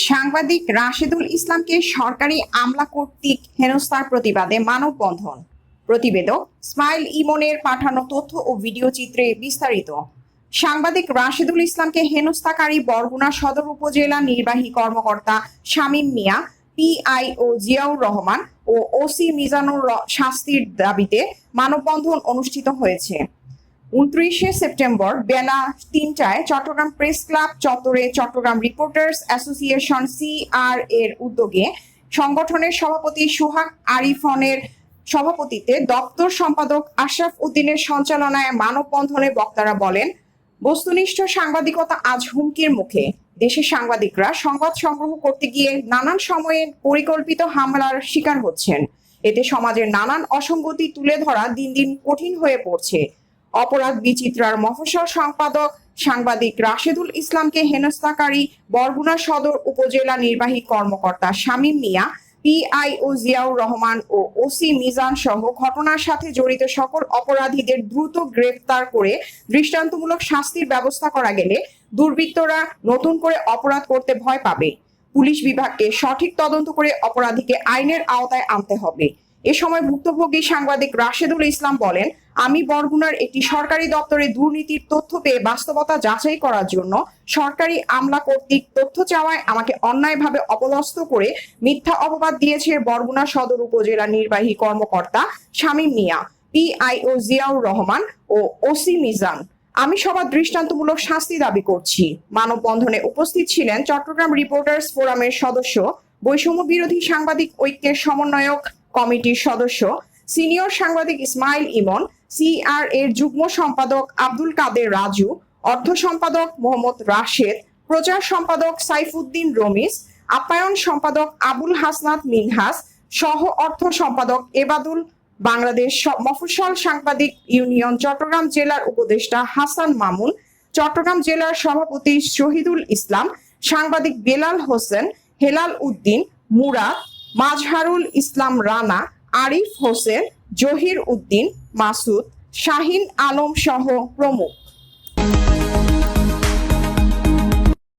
সাংবাদিক রাশেদুল ইসলামকে সরকারি আমলা কর্তৃক হেনস্থার প্রতিবাদে মানববন্ধন। প্রতিবেদক ইসমাইল ইমনের পাঠানো তথ্য ও ভিডিও চিত্রে বিস্তারিত। সাংবাদিক রাশেদুল ইসলামকে হেনস্থাকারী বরগুনা সদর উপজেলা নির্বাহী কর্মকর্তা শামীম মিয়া, পিআইও জিয়াউর রহমান ও ওসি মিজানুর শাস্তির দাবিতে মানববন্ধন অনুষ্ঠিত হয়েছে। 29 সেপ্টেম্বর বেলা 3টায় চট্টগ্রাম প্রেস ক্লাব চত্বরে চট্টগ্রাম রিপোর্টার্স অ্যাসোসিয়েশন সিআর এর উদ্যোগে সংগঠনের সভাপতি সোহাগ আরিফনের সভাপতিত্বে দপ্তর সম্পাদক আশরাফ উদ্দিনের সঞ্চালনায় মানববন্ধনে বক্তারা বলেন, বস্তুনিষ্ঠ সাংবাদিকতা আজ হুমকির মুখে। দেশের সাংবাদিকরা সংবাদ সংগ্রহ করতে গিয়ে নানান সময়ে পরিকল্পিত হামলার শিকার হচ্ছেন। এতে সমাজের নানান অসঙ্গতি তুলে ধরা দিন দিন কঠিন হয়ে পড়ছে। অপরাধ বিচিত্রার মফস্বল সম্পাদক সাংবাদিক রাশেদুল ইসলামকে হেনস্থাকারী বরগুনা সদর উপজেলা নির্বাহী কর্মকর্তা শামীম মিয়া, পিআইও জিয়াউর রহমান ও ওসি মিজান সহ ঘটনার সাথে জড়িত সকল অপরাধীদের দ্রুত গ্রেফতার করে দৃষ্টান্তমূলক শাস্তির ব্যবস্থা করা গেলে দুর্বৃত্তরা নতুন করে অপরাধ করতে ভয় পাবে। পুলিশ বিভাগকে সঠিক তদন্ত করে অপরাধীকে আইনের আওতায় আনতে হবে। এ সময় ভুক্তভোগী সাংবাদিক রাশেদুল ইসলাম বলেন, আমি বরগুনার একটি সরকারি দপ্তরে দুর্নীতির তথ্য পেয়ে বাস্তবতা যাচাই করার জন্য সরকারি আমলা কর্তৃক তথ্য চাওয়ায় আমাকে অন্যায়ভাবে অপদস্থ করে মিথ্যা অপবাদ দিয়েছে বরগুনা সদর উপজেলা নির্বাহী কর্মকর্তা শামীম মিয়া, পিআইও জিয়াউর রহমান ও ওসি মিজান। আমি সবার দৃষ্টান্তমূলক শাস্তি দাবি করছি। মানববন্ধনে উপস্থিত ছিলেন চট্টগ্রাম রিপোর্টার্স ফোরামের সদস্য, বৈষম্য বিরোধী সাংবাদিক ঐক্যের সমন্বয়ক কমিটির সদস্য, সিনিয়র সাংবাদিক ইসমাইল ইমন, সিআর এর যুগ্ম সম্পাদক আব্দুল কাদের রাজু, অর্থ সম্পাদক মোহাম্মদ রাশেদ, প্রচার সম্পাদক সাইফুদ্দিন রমিজ, আপ্যায়ন সম্পাদক আবুল হাসনাত মিনহাস, সহ অর্থ সম্পাদক এবাদুল, বাংলাদেশ মফস্বল সাংবাদিক ইউনিয়ন চট্টগ্রাম জেলার উপদেষ্টা হাসান মামুন, চট্টগ্রাম জেলার সভাপতি শহীদুল ইসলাম, সাংবাদিক বেলাল হোসেন, হেলাল উদ্দিন, মুরাদ, মাজহারুল ইসলাম রানা, আরিফ হোসেন, জহির উদ্দিন, মাসুদ, শাহিন আলম সহ প্রমুখ।